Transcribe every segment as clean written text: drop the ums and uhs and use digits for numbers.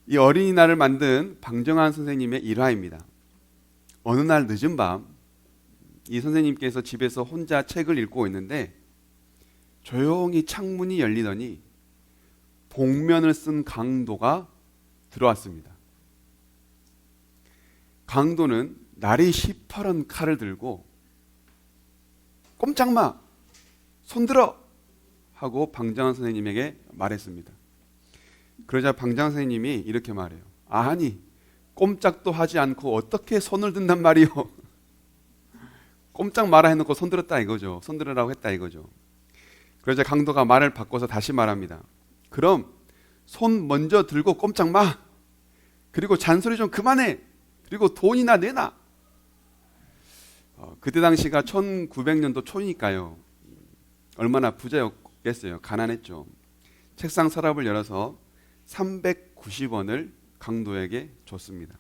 이 어린이날을 만든 방정환 선생님의 일화입니다. 어느 날 늦은 밤, 이 선생님께서 집에서 혼자 책을 읽고 있는데 조용히 창문이 열리더니 복면을 쓴 강도가 들어왔습니다. 강도는 날이 시퍼런 칼을 들고 꼼짝마! 손들어! 하고 방정환 선생님에게 말했습니다. 그러자 방정환 선생님이 이렇게 말해요. 아니, 꼼짝도 하지 않고 어떻게 손을 든단 말이오. 꼼짝 마라 해놓고 손들었다 이거죠. 손들으라고 했다 이거죠. 그러자 강도가 말을 바꿔서 다시 말합니다. 그럼 손 먼저 들고 꼼짝 마. 그리고 잔소리 좀 그만해. 그리고 돈이나 내놔. 그때 당시가 1900년도 초니까요. 얼마나 부자였겠어요. 가난했죠. 책상 서랍을 열어서 390원을 강도에게 줬습니다.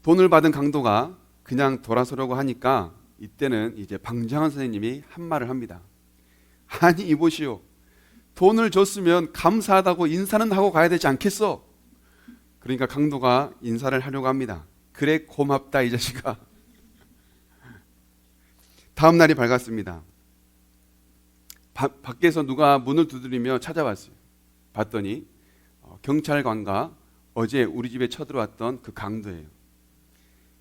돈을 받은 강도가 그냥 돌아서려고 하니까 이때는 이제 방정환 선생님이 한 말을 합니다. 아니 이보시오. 돈을 줬으면 감사하다고 인사는 하고 가야 되지 않겠어? 그러니까 강도가 인사를 하려고 합니다. 그래 고맙다 이 자식아. 다음 날이 밝았습니다. 밖에서 누가 문을 두드리며 찾아왔어요. 봤더니 경찰관과 어제 우리 집에 쳐들어왔던 그 강도예요.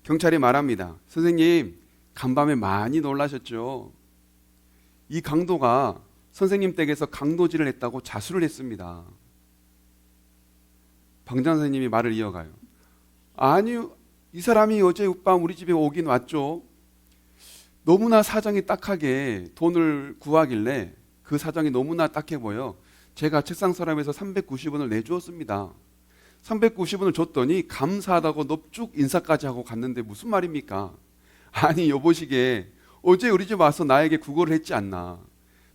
경찰이 말합니다. 선생님, 간밤에 많이 놀라셨죠? 이 강도가 선생님 댁에서 강도질을 했다고 자수를 했습니다. 방정 선생님이 말을 이어가요. 아니요, 이 사람이 어제 밤 우리 집에 오긴 왔죠. 너무나 사정이 딱하게 돈을 구하길래 그 사정이 너무나 딱해 보여 제가 책상 서랍에서 390원을 내주었습니다. 390원을 줬더니 감사하다고 넙죽 인사까지 하고 갔는데 무슨 말입니까? 아니 여보시게 어제 우리 집 와서 나에게 구걸을 했지 않나.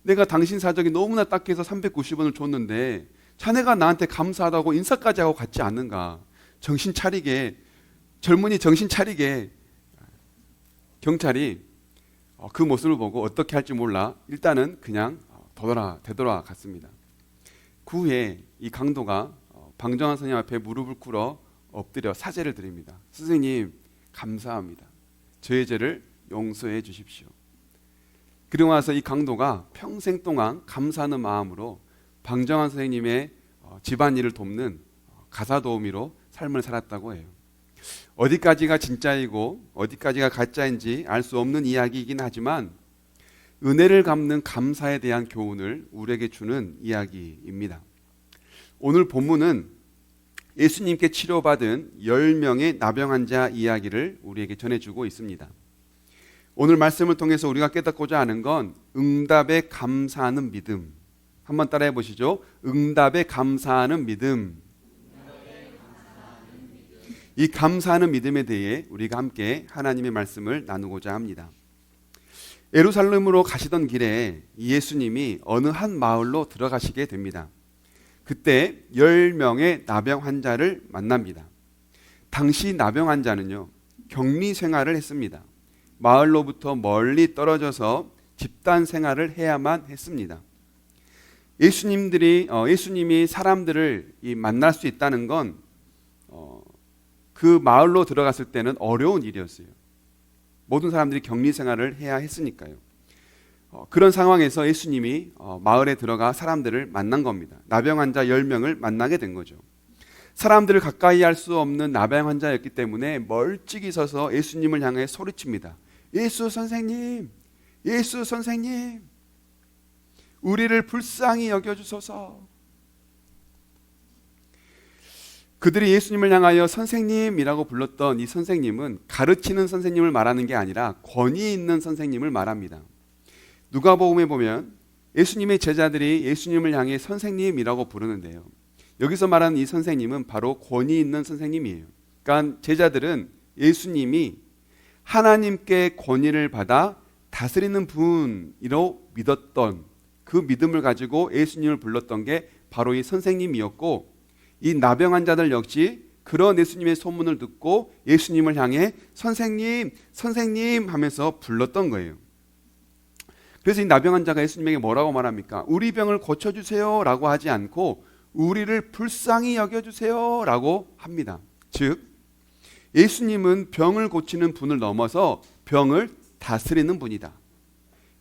내가 당신 사정이 너무나 딱해서 390원을 줬는데 자네가 나한테 감사하다고 인사까지 하고 갔지 않는가. 정신 차리게, 젊은이 정신 차리게. 경찰이 그 모습을 보고 어떻게 할지 몰라 일단은 그냥 되돌아갔습니다. 그 후에 이 강도가 방정환 선생님 앞에 무릎을 꿇어 엎드려 사죄를 드립니다. 선생님 감사합니다. 저의 죄를 용서해 주십시오. 그리고 나서 이 강도가 평생 동안 감사하는 마음으로 방정환 선생님의 집안일을 돕는 가사도우미로 삶을 살았다고 해요. 어디까지가 진짜이고 어디까지가 가짜인지 알 수 없는 이야기이긴 하지만 은혜를 갚는 감사에 대한 교훈을 우리에게 주는 이야기입니다. 오늘 본문은 예수님께 치료받은 10명의 나병 환자 이야기를 우리에게 전해주고 있습니다. 오늘 말씀을 통해서 우리가 깨닫고자 하는 건 응답에 감사하는 믿음. 한번 따라해 보시죠. 응답에 감사하는 믿음. 이 감사하는 믿음에 대해 우리가 함께 하나님의 말씀을 나누고자 합니다. 예루살렘으로 가시던 길에 예수님이 어느 한 마을로 들어가시게 됩니다. 그때 10명의 나병 환자를 만납니다. 당시 나병 환자는요, 격리 생활을 했습니다. 마을로부터 멀리 떨어져서 집단 생활을 해야만 했습니다. 예수님이 사람들을 만날 수 있다는 건 그 마을로 들어갔을 때는 어려운 일이었어요. 모든 사람들이 격리 생활을 해야 했으니까요. 그런 상황에서 예수님이 마을에 들어가 사람들을 만난 겁니다. 나병 환자 10명을 만나게 된 거죠. 사람들을 가까이 할 수 없는 나병 환자였기 때문에 멀찍이 서서 예수님을 향해 소리칩니다. 예수 선생님, 예수 선생님, 우리를 불쌍히 여겨주소서. 그들이 예수님을 향하여 선생님이라고 불렀던 이 선생님은 가르치는 선생님을 말하는 게 아니라 권위 있는 선생님을 말합니다. 누가복음에 보면 예수님의 제자들이 예수님을 향해 선생님이라고 부르는데요. 여기서 말하는 이 선생님은 바로 권위 있는 선생님이에요. 그러니까 제자들은 예수님이 하나님께 권위를 받아 다스리는 분이라고 믿었던 그 믿음을 가지고 예수님을 불렀던 게 바로 이 선생님이었고, 이 나병 환자들 역시 그런 예수님의 소문을 듣고 예수님을 향해 선생님, 선생님 하면서 불렀던 거예요. 그래서 이 나병 환자가 예수님에게 뭐라고 말합니까? 우리 병을 고쳐주세요 라고 하지 않고 우리를 불쌍히 여겨주세요 라고 합니다. 즉 예수님은 병을 고치는 분을 넘어서 병을 다스리는 분이다.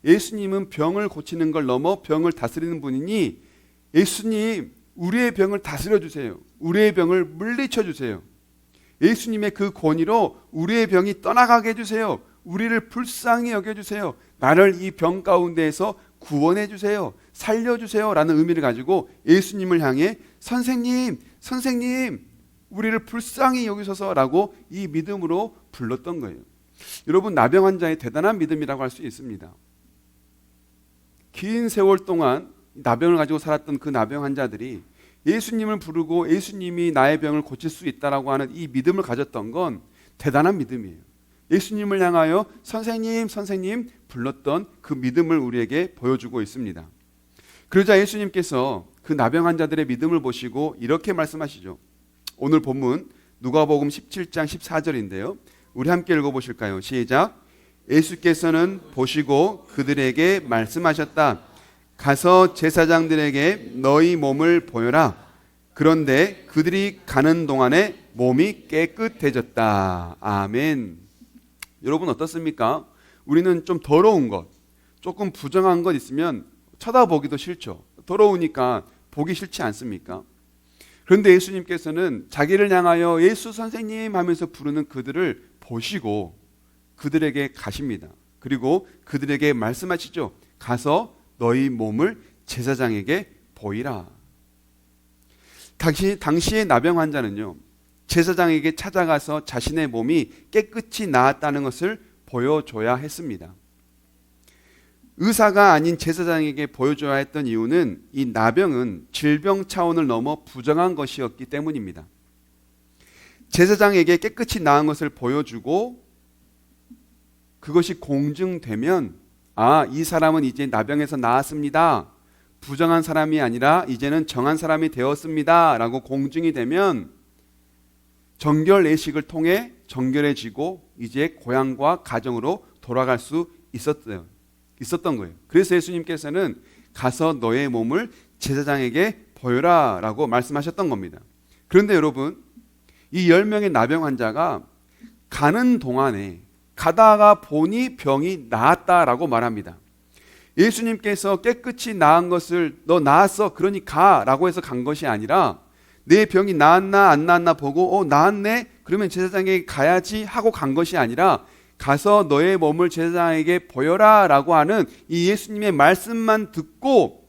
예수님은 병을 고치는 걸 넘어 병을 다스리는 분이니 예수님 우리의 병을 다스려 주세요. 우리의 병을 물리쳐 주세요. 예수님의 그 권위로 우리의 병이 떠나가게 해주세요. 우리를 불쌍히 여겨주세요. 나를 이 병 가운데에서 구원해 주세요. 살려주세요 라는 의미를 가지고 예수님을 향해 선생님 우리를 불쌍히 여기소서 라고 이 믿음으로 불렀던 거예요. 여러분 나병 환자의 대단한 믿음이라고 할 수 있습니다. 긴 세월 동안 나병을 가지고 살았던 그 나병 환자들이 예수님을 부르고 예수님이 나의 병을 고칠 수 있다라고 하는 이 믿음을 가졌던 건 대단한 믿음이에요. 예수님을 향하여 선생님 불렀던 그 믿음을 우리에게 보여주고 있습니다. 그러자 예수님께서 그 나병 환자들의 믿음을 보시고 이렇게 말씀하시죠. 오늘 본문 누가복음 17장 14절인데요. 우리 함께 읽어보실까요? 시작. 예수께서는 보시고 그들에게 말씀하셨다. 가서 제사장들에게 너희 몸을 보여라. 그런데 그들이 가는 동안에 몸이 깨끗해졌다. 아멘. 여러분 어떻습니까? 우리는 좀 더러운 것, 조금 부정한 것 있으면 쳐다보기도 싫죠. 더러우니까 보기 싫지 않습니까? 그런데 예수님께서는 자기를 향하여 예수 선생님 하면서 부르는 그들을 보시고 그들에게 가십니다. 그리고 그들에게 말씀하시죠. 가서 너희 몸을 제사장에게 보이라. 당시의 나병 환자는요, 제사장에게 찾아가서 자신의 몸이 깨끗이 나았다는 것을 보여줘야 했습니다. 의사가 아닌 제사장에게 보여줘야 했던 이유는 이 나병은 질병 차원을 넘어 부정한 것이었기 때문입니다. 제사장에게 깨끗이 나은 것을 보여주고 그것이 공증되면 이 사람은 이제 나병에서 나았습니다. 부정한 사람이 아니라 이제는 정한 사람이 되었습니다. 라고 공증이 되면 정결 예식을 통해 정결해지고 이제 고향과 가정으로 돌아갈 수 있었던 거예요. 그래서 예수님께서는 가서 너의 몸을 제사장에게 보여라 라고 말씀하셨던 겁니다. 그런데 여러분 이 10명의 나병 환자가 가는 동안에 가다가 보니 병이 나았다라고 말합니다. 예수님께서 깨끗이 나은 것을 너 나았어 그러니 가라고 해서 간 것이 아니라 내 병이 나았나 안 나았나 보고 나았네 그러면 제사장에게 가야지 하고 간 것이 아니라 가서 너의 몸을 제사장에게 보여라 라고 하는 이 예수님의 말씀만 듣고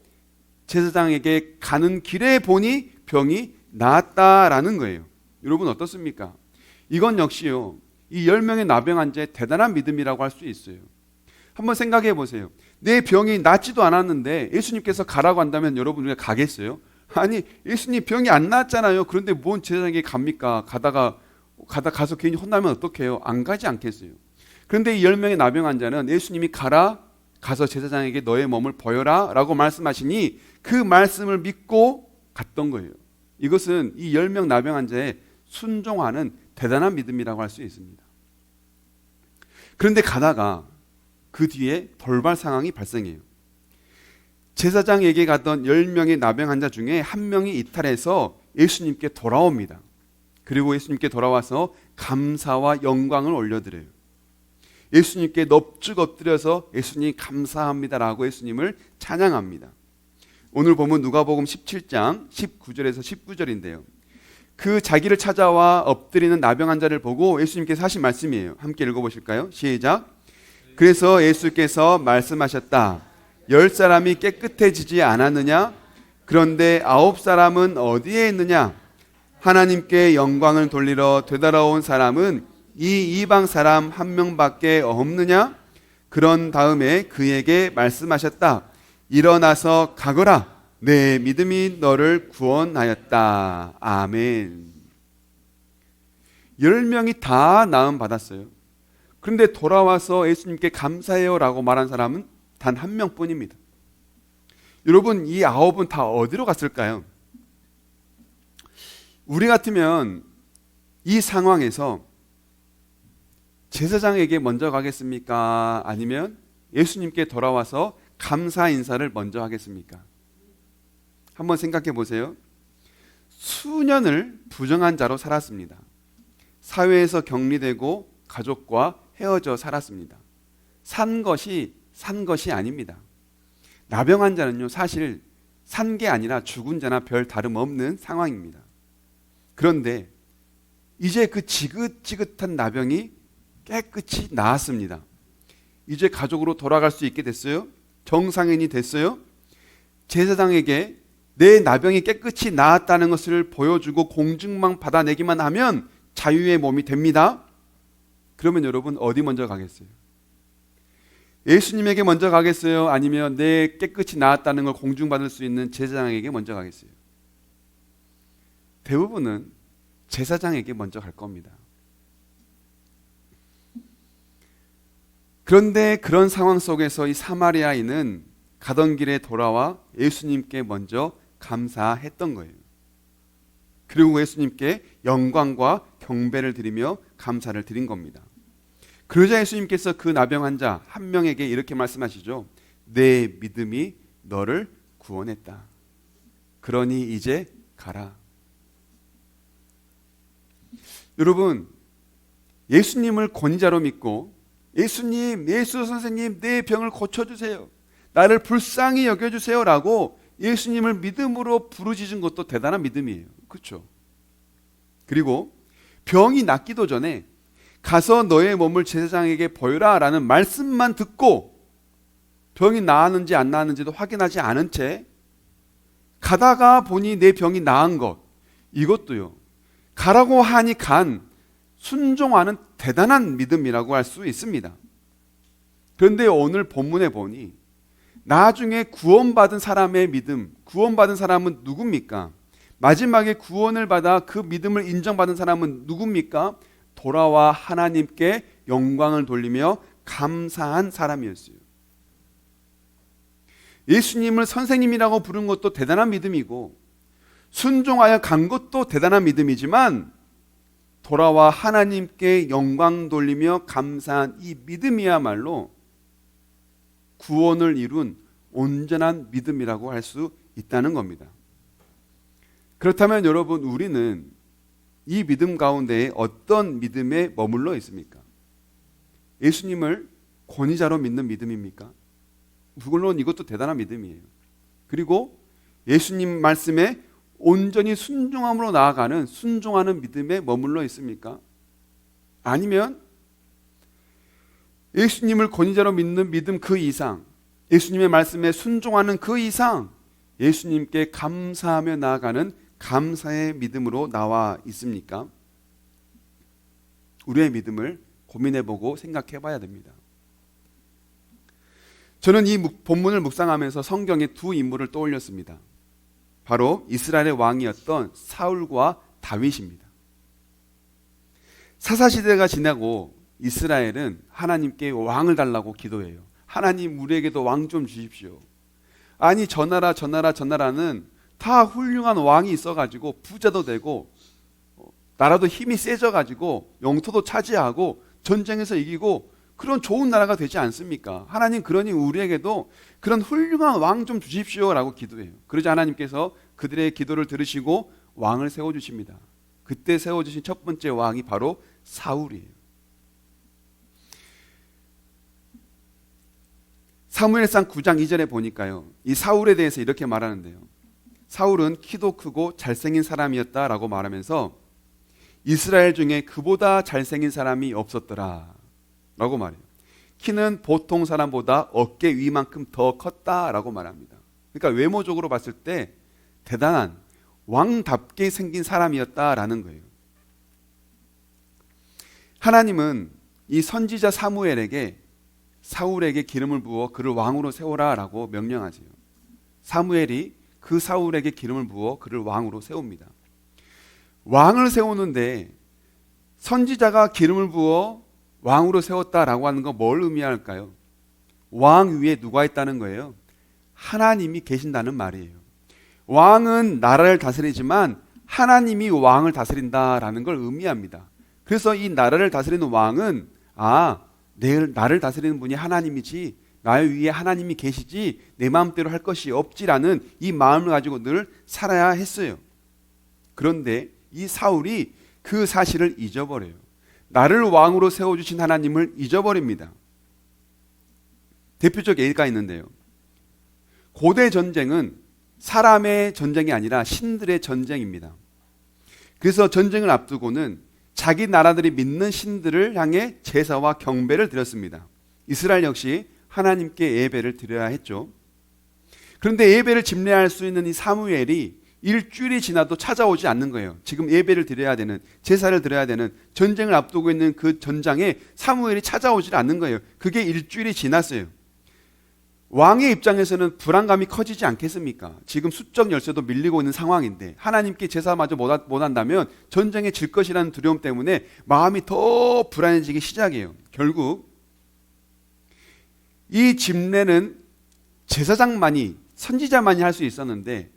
제사장에게 가는 길에 보니 병이 나았다라는 거예요. 여러분 어떻습니까? 이건 역시요 이 10명의 나병 환자의 대단한 믿음이라고 할 수 있어요. 한번 생각해 보세요. 내 병이 낫지도 않았는데 예수님께서 가라고 한다면 여러분 우리가 가겠어요? 아니 예수님 병이 안 나았잖아요. 그런데 뭔 제사장에게 갑니까? 가서 괜히 혼나면 어떡해요? 안 가지 않겠어요? 그런데 이 10명의 나병 환자는 예수님이 가서 제사장에게 너의 몸을 보여라 라고 말씀하시니 그 말씀을 믿고 갔던 거예요. 이것은 이 10명 나병 환자의 순종하는 대단한 믿음이라고 할 수 있습니다. 그런데 가다가 그 뒤에 돌발 상황이 발생해요. 제사장에게 갔던 10명의 나병 환자 중에 한 명이 이탈해서 예수님께 돌아옵니다. 그리고 예수님께 돌아와서 감사와 영광을 올려드려요. 예수님께 넙죽 엎드려서 예수님 감사합니다라고 예수님을 찬양합니다. 오늘 보면 누가복음 17장 19절에서 19절인데요. 그 자기를 찾아와 엎드리는 나병 환자를 보고 예수님께서 하신 말씀이에요. 함께 읽어보실까요? 시작. 그래서 예수께서 말씀하셨다. 10사람이 깨끗해지지 않았느냐? 그런데 9사람은 어디에 있느냐? 하나님께 영광을 돌리러 되돌아온 사람은 이 이방 사람 한 명밖에 없느냐? 그런 다음에 그에게 말씀하셨다. 일어나서 가거라. 내 믿음이 너를 구원하였다. 아멘. 10명이 다 나음 받았어요. 그런데 돌아와서 예수님께 감사해요 라고 말한 사람은 단 한 명뿐입니다. 여러분 이 9은 다 어디로 갔을까요? 우리 같으면 이 상황에서 제사장에게 먼저 가겠습니까? 아니면 예수님께 돌아와서 감사 인사를 먼저 하겠습니까? 한번 생각해 보세요. 수년을 부정한 자로 살았습니다. 사회에서 격리되고 가족과 헤어져 살았습니다. 산 것이 아닙니다. 나병 환자는요, 사실 산 게 아니라 죽은 자나 별 다름없는 상황입니다. 그런데 이제 그 지긋지긋한 나병이 깨끗이 나았습니다. 이제 가족으로 돌아갈 수 있게 됐어요. 정상인이 됐어요. 제사장에게 내 나병이 깨끗이 나았다는 것을 보여주고 공증만 받아내기만 하면 자유의 몸이 됩니다. 그러면 여러분 어디 먼저 가겠어요? 예수님에게 먼저 가겠어요? 아니면 내 깨끗이 나았다는 걸 공증받을 수 있는 제사장에게 먼저 가겠어요? 대부분은 제사장에게 먼저 갈 겁니다. 그런데 그런 상황 속에서 이 사마리아인은 가던 길에 돌아와 예수님께 먼저 감사했던 거예요. 그리고 예수님께 영광과 경배를 드리며 감사를 드린 겁니다. 그러자 예수님께서 그 나병 환자 한 명에게 이렇게 말씀하시죠. 내 믿음이 너를 구원했다. 그러니 이제 가라. 여러분, 예수님을 권위자로 믿고 예수님, 예수 선생님 내 병을 고쳐주세요. 나를 불쌍히 여겨주세요 라고 예수님을 믿음으로 부르짖은 것도 대단한 믿음이에요. 그렇죠? 그리고 병이 낫기도 전에 가서 너의 몸을 제사장에게 보여라 라는 말씀만 듣고 병이 나았는지 안 나았는지도 확인하지 않은 채 가다가 보니 내 병이 나은 것, 이것도요, 가라고 하니 간 순종하는 대단한 믿음이라고 할 수 있습니다. 그런데 오늘 본문에 보니 나중에 구원받은 사람의 믿음, 구원받은 사람은 누굽니까? 마지막에 구원을 받아 그 믿음을 인정받은 사람은 누굽니까? 돌아와 하나님께 영광을 돌리며 감사한 사람이었어요. 예수님을 선생님이라고 부른 것도 대단한 믿음이고 순종하여 간 것도 대단한 믿음이지만 돌아와 하나님께 영광 돌리며 감사한 이 믿음이야말로 구원을 이룬 온전한 믿음이라고 할 수 있다는 겁니다. 그렇다면 여러분, 우리는 이 믿음 가운데 어떤 믿음에 머물러 있습니까? 예수님을 권위자로 믿는 믿음입니까? 물론 이것도 대단한 믿음이에요. 그리고 예수님 말씀에 온전히 순종함으로 나아가는 순종하는 믿음에 머물러 있습니까? 아니면 예수님을 권위자로 믿는 믿음 그 이상, 예수님의 말씀에 순종하는 그 이상 예수님께 감사하며 나아가는 감사의 믿음으로 나와 있습니까? 우리의 믿음을 고민해보고 생각해봐야 됩니다. 저는 이 본문을 묵상하면서 성경의 두 인물을 떠올렸습니다. 바로 이스라엘의 왕이었던 사울과 다윗입니다. 사사시대가 지나고 이스라엘은 하나님께 왕을 달라고 기도해요. 하나님, 우리에게도 왕 좀 주십시오. 아니, 저 나라는 다 훌륭한 왕이 있어가지고 부자도 되고 나라도 힘이 세져가지고 영토도 차지하고 전쟁에서 이기고 그런 좋은 나라가 되지 않습니까? 하나님, 그러니 우리에게도 그런 훌륭한 왕 좀 주십시오라고 기도해요. 그러자 하나님께서 그들의 기도를 들으시고 왕을 세워주십니다. 그때 세워주신 첫 번째 왕이 바로 사울이에요. 사무엘상 9장 2절에 보니까요, 이 사울에 대해서 이렇게 말하는데요. 사울은 키도 크고 잘생긴 사람이었다라고 말하면서 이스라엘 중에 그보다 잘생긴 사람이 없었더라 라고 말해요. 키는 보통 사람보다 어깨 위만큼 더 컸다라고 말합니다. 그러니까 외모적으로 봤을 때 대단한 왕답게 생긴 사람이었다라는 거예요. 하나님은 이 선지자 사울에게 기름을 부어 그를 왕으로 세워라라고 명령하세요. 사무엘이 그 사울에게 기름을 부어 그를 왕으로 세웁니다. 왕을 세우는데 선지자가 기름을 부어 왕으로 세웠다라고 하는 거 뭘 의미할까요? 왕 위에 누가 있다는 거예요? 하나님이 계신다는 말이에요. 왕은 나라를 다스리지만 하나님이 왕을 다스린다라는 걸 의미합니다. 그래서 이 나라를 다스리는 왕은 나를 다스리는 분이 하나님이지, 나의 위에 하나님이 계시지 내 마음대로 할 것이 없지라는 이 마음을 가지고 늘 살아야 했어요. 그런데 이 사울이 그 사실을 잊어버려요. 나를 왕으로 세워주신 하나님을 잊어버립니다. 대표적 예가 있는데요. 고대 전쟁은 사람의 전쟁이 아니라 신들의 전쟁입니다. 그래서 전쟁을 앞두고는 자기 나라들이 믿는 신들을 향해 제사와 경배를 드렸습니다. 이스라엘 역시 하나님께 예배를 드려야 했죠. 그런데 예배를 집례할 수 있는 이 사무엘이 일주일이 지나도 찾아오지 않는 거예요. 지금 예배를 드려야 되는, 제사를 드려야 되는, 전쟁을 앞두고 있는 그 전장에 사무엘이 찾아오지 않는 거예요. 그게 일주일이 지났어요. 왕의 입장에서는 불안감이 커지지 않겠습니까? 지금 수적 열세도 밀리고 있는 상황인데 하나님께 제사마저 못한다면 전쟁에 질 것이라는 두려움 때문에 마음이 더 불안해지기 시작해요. 결국 이 집례는 제사장만이, 선지자만이 할 수 있었는데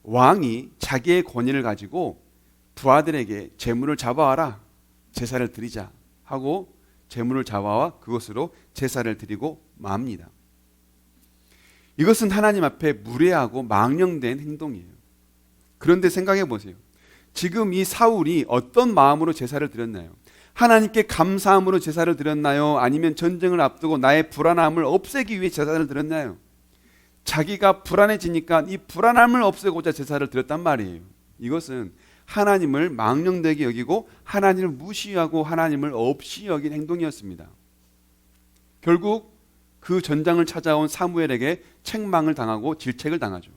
왕이 자기의 권위를 가지고 부하들에게 제물을 잡아와라, 제사를 드리자 하고 제물을 잡아와 그것으로 제사를 드리고 맙니다. 이것은 하나님 앞에 무례하고 망령된 행동이에요. 그런데 생각해 보세요. 지금 이 사울이 어떤 마음으로 제사를 드렸나요? 하나님께 감사함으로 제사를 드렸나요? 아니면 전쟁을 앞두고 나의 불안함을 없애기 위해 제사를 드렸나요? 자기가 불안해지니까 이 불안함을 없애고자 제사를 드렸단 말이에요. 이것은 하나님을 망령되게 여기고 하나님을 무시하고 하나님을 없이 여긴 행동이었습니다. 결국 그 전장을 찾아온 사무엘에게 책망을 당하고 질책을 당하죠.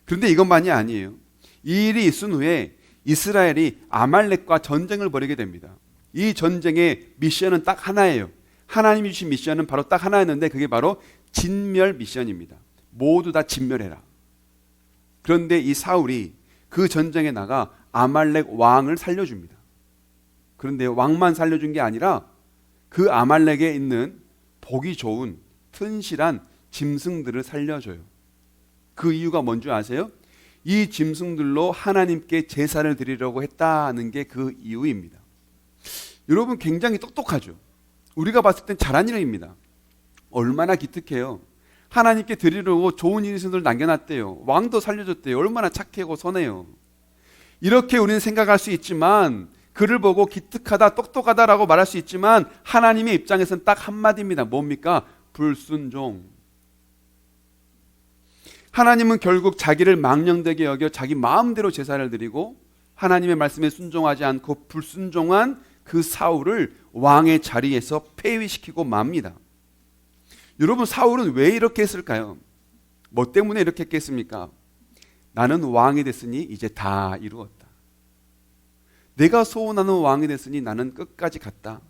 그런데 이것만이 아니에요. 이 일이 있은 후에 이스라엘이 아말렉과 전쟁을 벌이게 됩니다. 이 전쟁의 미션은 딱 하나예요. 하나님이 주신 미션은 바로 딱 하나였는데 그게 바로 진멸 미션입니다. 모두 다 진멸해라. 그런데 이 사울이 그 전쟁에 나가 아말렉 왕을 살려줍니다. 그런데 왕만 살려준 게 아니라 그 아말렉에 있는 보기 좋은 튼실한 짐승들을 살려줘요. 그 이유가 뭔지 아세요? 이 짐승들로 하나님께 제사를 드리려고 했다는 게 그 이유입니다. 여러분 굉장히 똑똑하죠. 우리가 봤을 땐 잘한 일입니다. 얼마나 기특해요. 하나님께 드리려고 좋은 짐승들을 남겨놨대요. 왕도 살려줬대요. 얼마나 착하고 선해요. 이렇게 우리는 생각할 수 있지만, 그를 보고 기특하다, 똑똑하다라고 말할 수 있지만 하나님의 입장에서는 딱 한마디입니다. 뭡니까? 불순종. 하나님은 결국 자기를 망령되게 여겨 자기 마음대로 제사를 드리고 하나님의 말씀에 순종하지 않고 불순종한 그 사울을 왕의 자리에서 폐위시키고 맙니다. 여러분, 사울은 왜 이렇게 했을까요? 뭐 때문에 이렇게 했겠습니까? 나는 왕이 됐으니 이제 다 이루었다. 내가 소원하는 왕이 됐으니 나는 끝까지 갔다.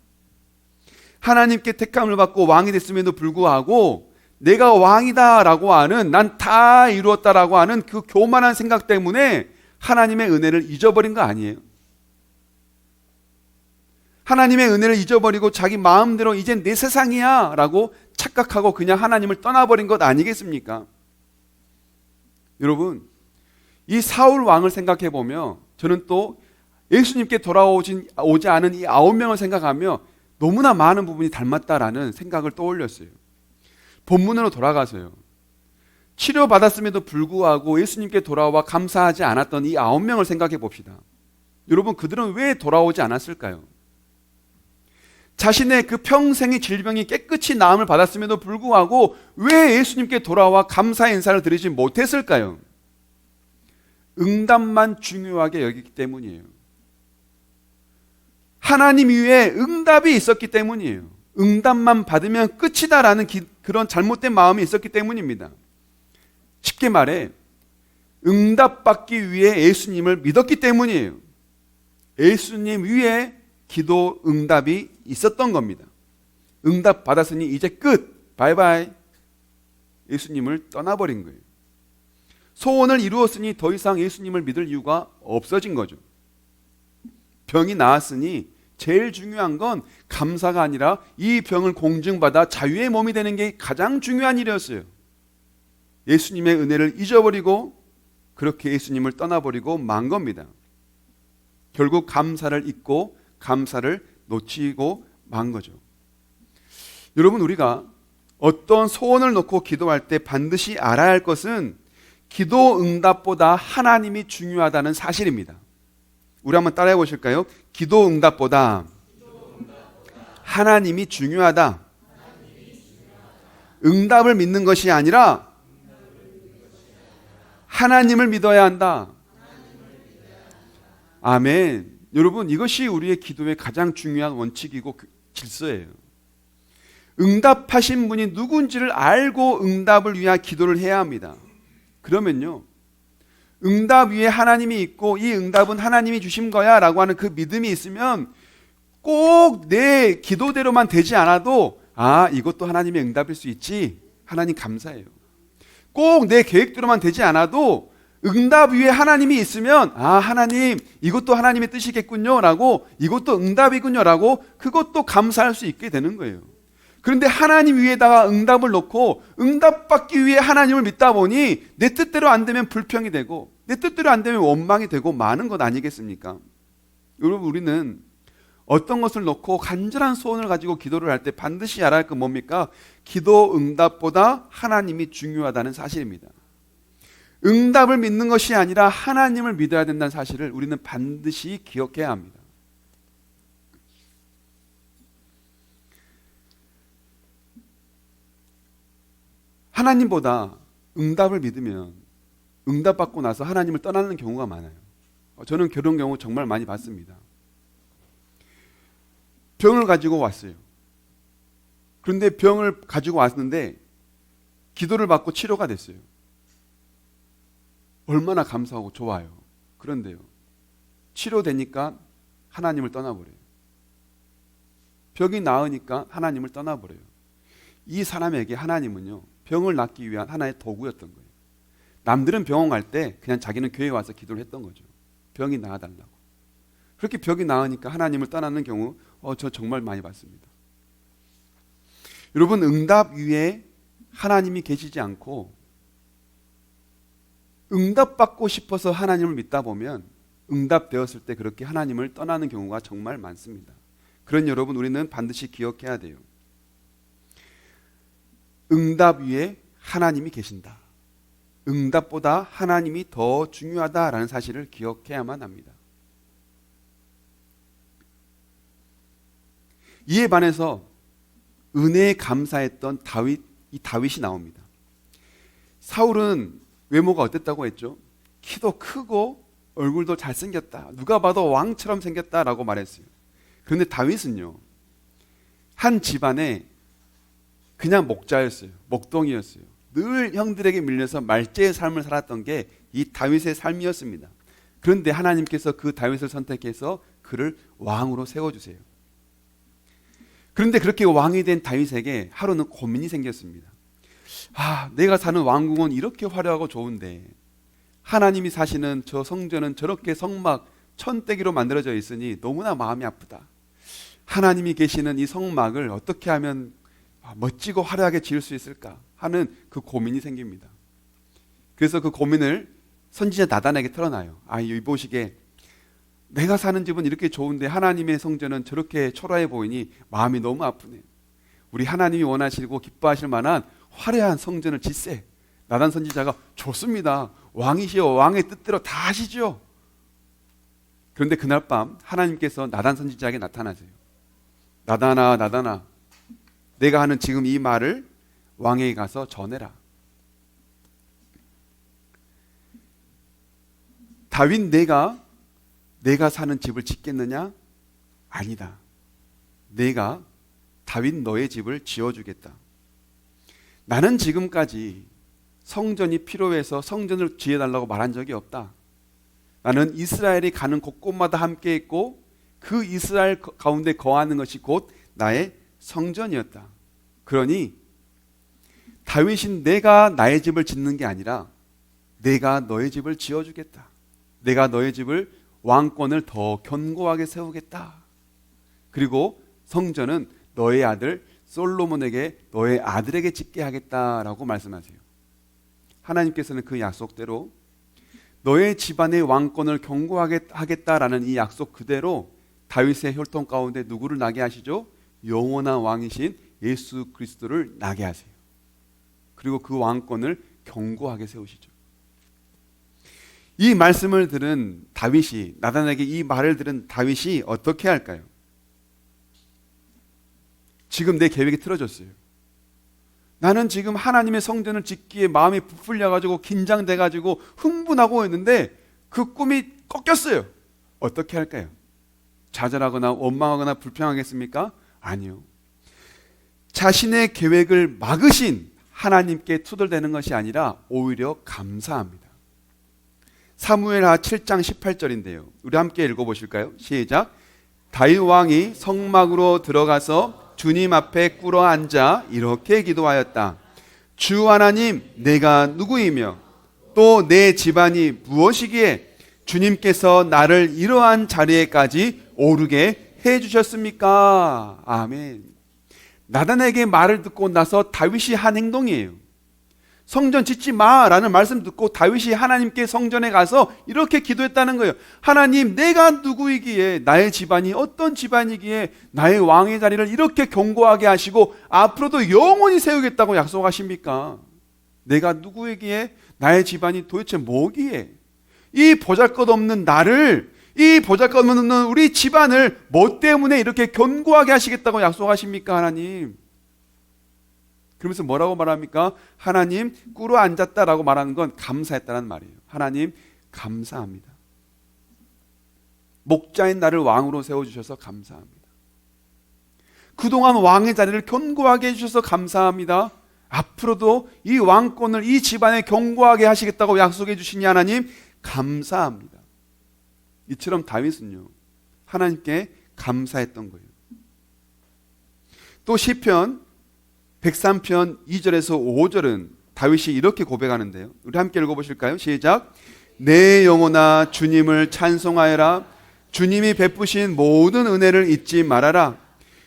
하나님께 택함을 받고 왕이 됐음에도 불구하고 내가 왕이다 라고 하는, 난 다 이루었다라고 하는 그 교만한 생각 때문에 하나님의 은혜를 잊어버린 거 아니에요? 하나님의 은혜를 잊어버리고 자기 마음대로 이젠 내 세상이야 라고 착각하고 그냥 하나님을 떠나버린 것 아니겠습니까? 여러분, 이 사울 왕을 생각해 보면 저는 또 예수님께 돌아오지 않은 이 9명을 생각하며 너무나 많은 부분이 닮았다라는 생각을 떠올렸어요. 본문으로 돌아가서요. 치료받았음에도 불구하고 예수님께 돌아와 감사하지 않았던 이 9명을 생각해 봅시다. 여러분, 그들은 왜 돌아오지 않았을까요? 자신의 그 평생의 질병이 깨끗이 나음을 받았음에도 불구하고 왜 예수님께 돌아와 감사의 인사를 드리지 못했을까요? 응답만 중요하게 여기기 때문이에요. 하나님 위에 응답이 있었기 때문이에요. 응답만 받으면 끝이다라는 그런 잘못된 마음이 있었기 때문입니다. 쉽게 말해 응답받기 위해 예수님을 믿었기 때문이에요. 예수님 위에 기도 응답이 있었던 겁니다. 응답 받았으니 이제 끝, 바이바이. 예수님을 떠나버린 거예요. 소원을 이루었으니 더 이상 예수님을 믿을 이유가 없어진 거죠. 병이 나았으니 제일 중요한 건 감사가 아니라 이 병을 공증받아 자유의 몸이 되는 게 가장 중요한 일이었어요. 예수님의 은혜를 잊어버리고 그렇게 예수님을 떠나버리고 만 겁니다. 결국 감사를 잊고 감사를 놓치고 만 거죠. 여러분, 우리가 어떤 소원을 놓고 기도할 때 반드시 알아야 할 것은 기도 응답보다 하나님이 중요하다는 사실입니다. 우리 한번 따라해 보실까요? 기도 응답보다 하나님이 중요하다. 응답을 믿는 것이 아니라 하나님을 믿어야 한다. 아멘. 여러분, 이것이 우리의 기도의 가장 중요한 원칙이고 질서예요. 응답하신 분이 누군지를 알고 응답을 위한 기도를 해야 합니다. 그러면요, 응답 위에 하나님이 있고 이 응답은 하나님이 주신 거야 라고 하는 그 믿음이 있으면 꼭 내 기도대로만 되지 않아도 이것도 하나님의 응답일 수 있지, 하나님 감사해요. 꼭 내 계획대로만 되지 않아도 응답 위에 하나님이 있으면 하나님 이것도 하나님의 뜻이겠군요 라고, 이것도 응답이군요 라고 그것도 감사할 수 있게 되는 거예요. 그런데 하나님 위에다가 응답을 놓고 응답받기 위해 하나님을 믿다 보니 내 뜻대로 안 되면 불평이 되고 내 뜻대로 안 되면 원망이 되고 많은 것 아니겠습니까? 여러분, 우리는 어떤 것을 놓고 간절한 소원을 가지고 기도를 할 때 반드시 알아야 할 건 뭡니까? 기도 응답보다 하나님이 중요하다는 사실입니다. 응답을 믿는 것이 아니라 하나님을 믿어야 된다는 사실을 우리는 반드시 기억해야 합니다. 하나님보다 응답을 믿으면 응답받고 나서 하나님을 떠나는 경우가 많아요. 저는 그런 경우 정말 많이 봤습니다. 병을 가지고 왔어요. 그런데 병을 가지고 왔는데 기도를 받고 치료가 됐어요. 얼마나 감사하고 좋아요. 그런데요, 치료되니까 하나님을 떠나버려요. 병이 나으니까 하나님을 떠나버려요. 이 사람에게 하나님은요, 병을 낫기 위한 하나의 도구였던 거예요. 남들은 병원 갈 때 그냥 자기는 교회에 와서 기도를 했던 거죠. 병이 나아달라고. 그렇게 병이 나으니까 하나님을 떠나는 경우 저 정말 많이 봤습니다. 여러분, 응답 위에 하나님이 계시지 않고 응답받고 싶어서 하나님을 믿다 보면 응답되었을 때 그렇게 하나님을 떠나는 경우가 정말 많습니다. 그런 여러분, 우리는 반드시 기억해야 돼요. 응답 위에 하나님이 계신다. 응답보다 하나님이 더 중요하다라는 사실을 기억해야만 합니다. 이에 반해서 은혜에 감사했던 다윗이 나옵니다. 사울은 외모가 어땠다고 했죠? 키도 크고 얼굴도 잘생겼다. 누가 봐도 왕처럼 생겼다라고 말했어요. 그런데 다윗은요, 한 집안에 그냥 목자였어요. 목동이었어요. 늘 형들에게 밀려서 말제의 삶을 살았던 게 이 다윗의 삶이었습니다. 그런데 하나님께서 그 다윗을 선택해서 그를 왕으로 세워주세요. 그런데 그렇게 왕이 된 다윗에게 하루는 고민이 생겼습니다. 내가 사는 왕궁은 이렇게 화려하고 좋은데 하나님이 사시는 저 성전은 저렇게 성막 천대기로 만들어져 있으니 너무나 마음이 아프다. 하나님이 계시는 이 성막을 어떻게 하면 멋지고 화려하게 지을 수 있을까 하는 그 고민이 생깁니다. 그래서 그 고민을 선지자 나단에게 털어놔요. 이보시게, 내가 사는 집은 이렇게 좋은데 하나님의 성전은 저렇게 초라해 보이니 마음이 너무 아프네. 우리 하나님이 원하시고 기뻐하실 만한 화려한 성전을 짓세. 나단 선지자가 좋습니다. 왕이시여, 왕의 뜻대로 다 하시죠. 그런데 그날 밤 하나님께서 나단 선지자에게 나타나세요. 나단아, 내가 하는 지금 이 말을 왕에게 가서 전해라. 다윗, 내가 사는 집을 짓겠느냐? 아니다. 내가 다윗 너의 집을 지어주겠다. 나는 지금까지 성전이 필요해서 성전을 지어달라고 말한 적이 없다. 나는 이스라엘이 가는 곳곳마다 함께 있고 그 이스라엘 가운데 거하는 것이 곧 나의 성전이었다. 그러니 다윗인 내가 나의 집을 짓는 게 아니라 내가 너의 집을 지어주겠다. 내가 너의 집을 왕권을 더 견고하게 세우겠다. 그리고 성전은 너의 아들 솔로몬에게, 너의 아들에게 짓게 하겠다라고 말씀하세요. 하나님께서는 그 약속대로 너의 집안의 왕권을 견고하게 하겠다라는 이 약속 그대로 다윗의 혈통 가운데 누구를 나게 하시죠? 영원한 왕이신 예수 그리스도를 나게 하세요. 그리고 그 왕권을 견고하게 세우시죠. 이 말씀을 들은 다윗이, 나단에게 이 말을 들은 다윗이 어떻게 할까요? 지금 내 계획이 틀어졌어요. 나는 지금 하나님의 성전을 짓기에 마음이 부풀려가지고 긴장돼가지고 흥분하고 있는데 그 꿈이 꺾였어요. 어떻게 할까요? 좌절하거나 원망하거나 불평하겠습니까? 아니요. 자신의 계획을 막으신 하나님께 투덜대는 것이 아니라 오히려 감사합니다. 사무엘하 7장 18절인데요. 우리 함께 읽어보실까요? 시작. 다윗 왕이 성막으로 들어가서 주님 앞에 꿇어 앉아 이렇게 기도하였다. 주 하나님, 내가 누구이며 또 내 집안이 무엇이기에 주님께서 나를 이러한 자리에까지 오르게 해주셨습니까? 아멘. 나단에게 말을 듣고 나서 다윗이 한 행동이에요. 성전 짓지 마라는 말씀 듣고 다윗이 하나님께 성전에 가서 이렇게 기도했다는 거예요. 하나님, 내가 누구이기에, 나의 집안이 어떤 집안이기에 나의 왕의 자리를 이렇게 견고하게 하시고 앞으로도 영원히 세우겠다고 약속하십니까? 내가 누구이기에, 나의 집안이 도대체 뭐기에, 이 보잘것없는 나를, 이 보잘것없는 우리 집안을 뭐 때문에 이렇게 견고하게 하시겠다고 약속하십니까, 하나님? 그러면서 뭐라고 말합니까? 하나님, 꿇어 앉았다라고 말하는 건 감사했다는 말이에요. 하나님, 감사합니다. 목자인 나를 왕으로 세워주셔서 감사합니다. 그동안 왕의 자리를 견고하게 해주셔서 감사합니다. 앞으로도 이 왕권을 이 집안에 견고하게 하시겠다고 약속해 주시니 하나님, 감사합니다. 이처럼 다윗은요, 하나님께 감사했던 거예요. 또 시편 103편 2절에서 5절은 다윗이 이렇게 고백하는데요. 우리 함께 읽어보실까요? 시작. 내 영혼아 주님을 찬송하여라. 주님이 베푸신 모든 은혜를 잊지 말아라.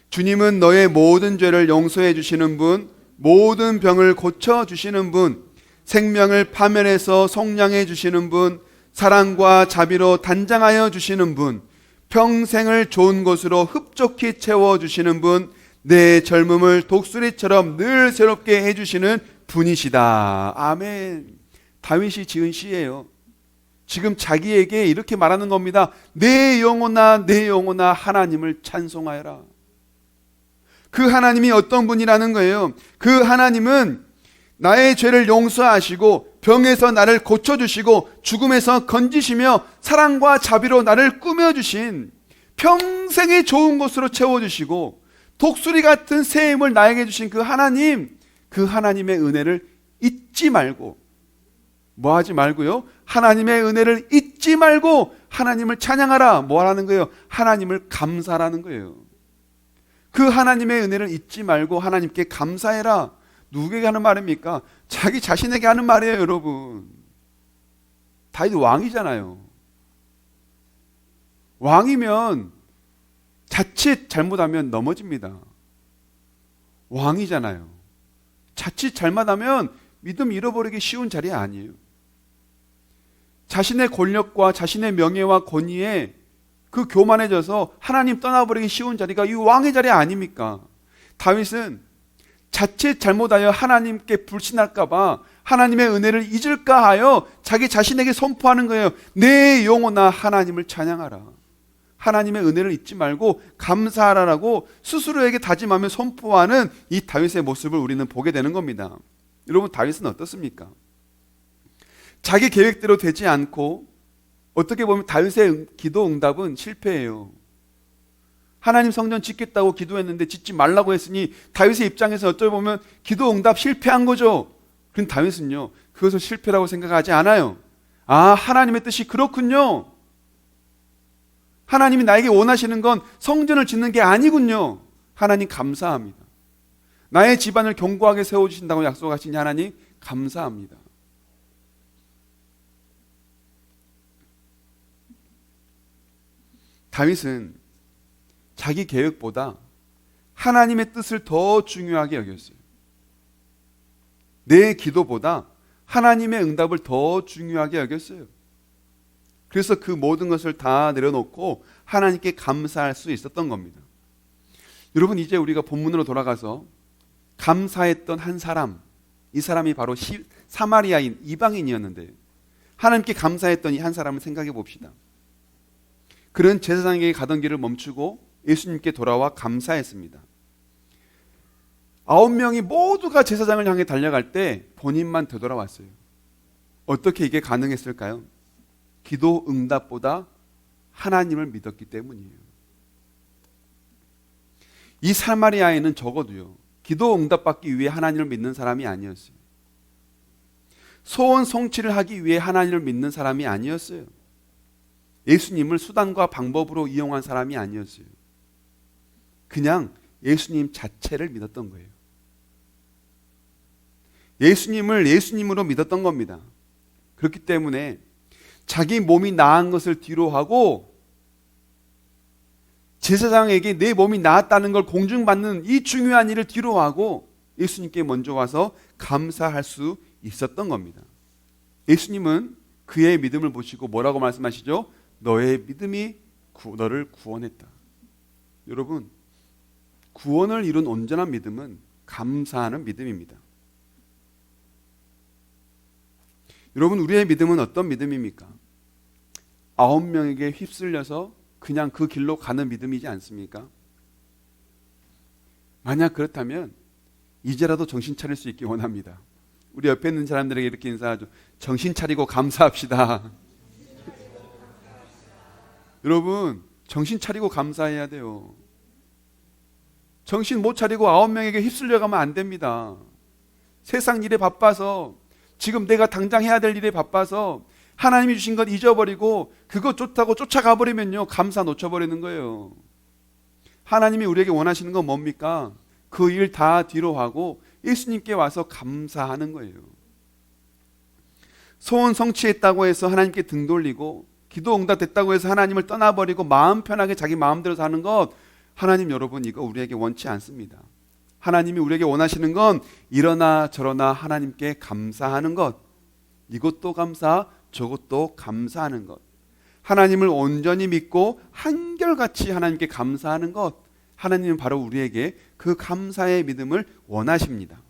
주님은 너의 모든 죄를 용서해 주시는 분, 모든 병을 고쳐주시는 분, 생명을 파멸해서 속량해 주시는 분, 사랑과 자비로 단장하여 주시는 분, 평생을 좋은 것으로 흡족히 채워주시는 분, 내 젊음을 독수리처럼 늘 새롭게 해주시는 분이시다. 아멘. 다윗이 지은 시예요. 지금 자기에게 이렇게 말하는 겁니다. 내 영혼아, 내 영혼아 하나님을 찬송하여라. 그 하나님이 어떤 분이라는 거예요? 그 하나님은 나의 죄를 용서하시고 병에서 나를 고쳐주시고 죽음에서 건지시며 사랑과 자비로 나를 꾸며주신, 평생의 좋은 것으로 채워주시고 독수리 같은 새 힘을 나에게 주신 그 하나님, 그 하나님의 은혜를 잊지 말고, 뭐 하지 말고요? 하나님의 은혜를 잊지 말고 하나님을 찬양하라. 뭐 하라는 거예요? 하나님을 감사하라는 거예요. 그 하나님의 은혜를 잊지 말고 하나님께 감사해라. 누구에게 하는 말입니까? 자기 자신에게 하는 말이에요, 여러분. 다윗 왕이잖아요. 왕이면 자칫 잘못하면 넘어집니다. 왕이잖아요. 자칫 잘못하면 믿음 잃어버리기 쉬운 자리 아니에요. 자신의 권력과 자신의 명예와 권위에 그 교만해져서 하나님 떠나버리기 쉬운 자리가 이 왕의 자리 아닙니까? 다윗은 자칫 잘못하여 하나님께 불신할까봐 하나님의 은혜를 잊을까 하여 자기 자신에게 선포하는 거예요. 내 영혼아 하나님을 찬양하라. 하나님의 은혜를 잊지 말고 감사하라라고 스스로에게 다짐하며 선포하는 이 다윗의 모습을 우리는 보게 되는 겁니다. 여러분, 다윗은 어떻습니까? 자기 계획대로 되지 않고, 어떻게 보면 다윗의 기도 응답은 실패예요. 하나님 성전 짓겠다고 기도했는데 짓지 말라고 했으니 다윗의 입장에서 어쩌면 보면 기도 응답 실패한 거죠. 그럼 다윗은요, 그것을 실패라고 생각하지 않아요. 아, 하나님의 뜻이 그렇군요. 하나님이 나에게 원하시는 건 성전을 짓는 게 아니군요. 하나님 감사합니다. 나의 집안을 견고하게 세워주신다고 약속하신 하나님 감사합니다. 다윗은 자기 계획보다 하나님의 뜻을 더 중요하게 여겼어요. 내 기도보다 하나님의 응답을 더 중요하게 여겼어요. 그래서 그 모든 것을 다 내려놓고 하나님께 감사할 수 있었던 겁니다. 여러분, 이제 우리가 본문으로 돌아가서 감사했던 한 사람, 이 사람이 바로 사마리아인 이방인이었는데, 하나님께 감사했던 이 한 사람을 생각해 봅시다. 그는 제사장에게 가던 길을 멈추고 예수님께 돌아와 감사했습니다. 9명이 모두가 제사장을 향해 달려갈 때 본인만 되돌아왔어요. 어떻게 이게 가능했을까요? 기도 응답보다 하나님을 믿었기 때문이에요. 이 사마리아인은 적어도요, 기도 응답받기 위해 하나님을 믿는 사람이 아니었어요. 소원 성취를 하기 위해 하나님을 믿는 사람이 아니었어요. 예수님을 수단과 방법으로 이용한 사람이 아니었어요. 그냥 예수님 자체를 믿었던 거예요. 예수님을 예수님으로 믿었던 겁니다. 그렇기 때문에 자기 몸이 나은 것을 뒤로하고 제사장에게 내 몸이 나았다는 걸 공증받는 이 중요한 일을 뒤로하고 예수님께 먼저 와서 감사할 수 있었던 겁니다. 예수님은 그의 믿음을 보시고 뭐라고 말씀하시죠? 너의 믿음이 너를 구원했다. 여러분, 구원을 이룬 온전한 믿음은 감사하는 믿음입니다. 여러분, 우리의 믿음은 어떤 믿음입니까? 9명에게 휩쓸려서 그냥 그 길로 가는 믿음이지 않습니까? 만약 그렇다면 이제라도 정신 차릴 수 있기 원합니다. 우리 옆에 있는 사람들에게 이렇게 인사하죠. 정신 차리고 감사합시다. 여러분, 정신 차리고 감사해야 돼요. 정신 못 차리고 9명에게 휩쓸려 가면 안 됩니다. 세상 일에 바빠서, 지금 내가 당장 해야 될 일에 바빠서 하나님이 주신 것 잊어버리고 그거 좋다고 쫓아가 버리면요, 감사 놓쳐버리는 거예요. 하나님이 우리에게 원하시는 건 뭡니까? 그 일 다 뒤로 하고 예수님께 와서 감사하는 거예요. 소원 성취했다고 해서 하나님께 등 돌리고 기도 응답됐다고 해서 하나님을 떠나버리고 마음 편하게 자기 마음대로 사는 것, 하나님 여러분, 이거 우리에게 원치 않습니다. 하나님이 우리에게 원하시는 건 이러나 저러나 하나님께 감사하는 것, 이것도 감사 저것도 감사하는 것, 하나님을 온전히 믿고 한결같이 하나님께 감사하는 것, 하나님은 바로 우리에게 그 감사의 믿음을 원하십니다.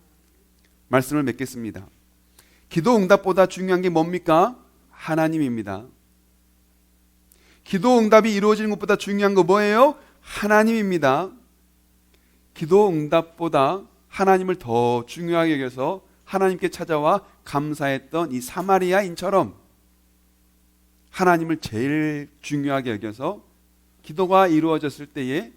말씀을 맺겠습니다. 기도 응답보다 중요한 게 뭡니까? 하나님입니다. 기도 응답이 이루어지는 것보다 중요한 거 뭐예요? 하나님입니다. 기도 응답보다 하나님을 더 중요하게 여겨서 하나님께 찾아와 감사했던 이 사마리아인처럼 하나님을 제일 중요하게 여겨서 기도가 이루어졌을 때에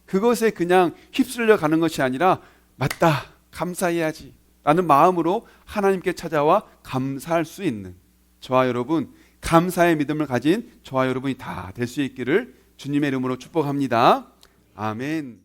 그것에 그냥 휩쓸려 가는 것이 아니라 맞다, 감사해야지 라는 마음으로 하나님께 찾아와 감사할 수 있는 저와 여러분, 감사의 믿음을 가진 저와 여러분이 다 될 수 있기를 주님의 이름으로 축복합니다. 아멘.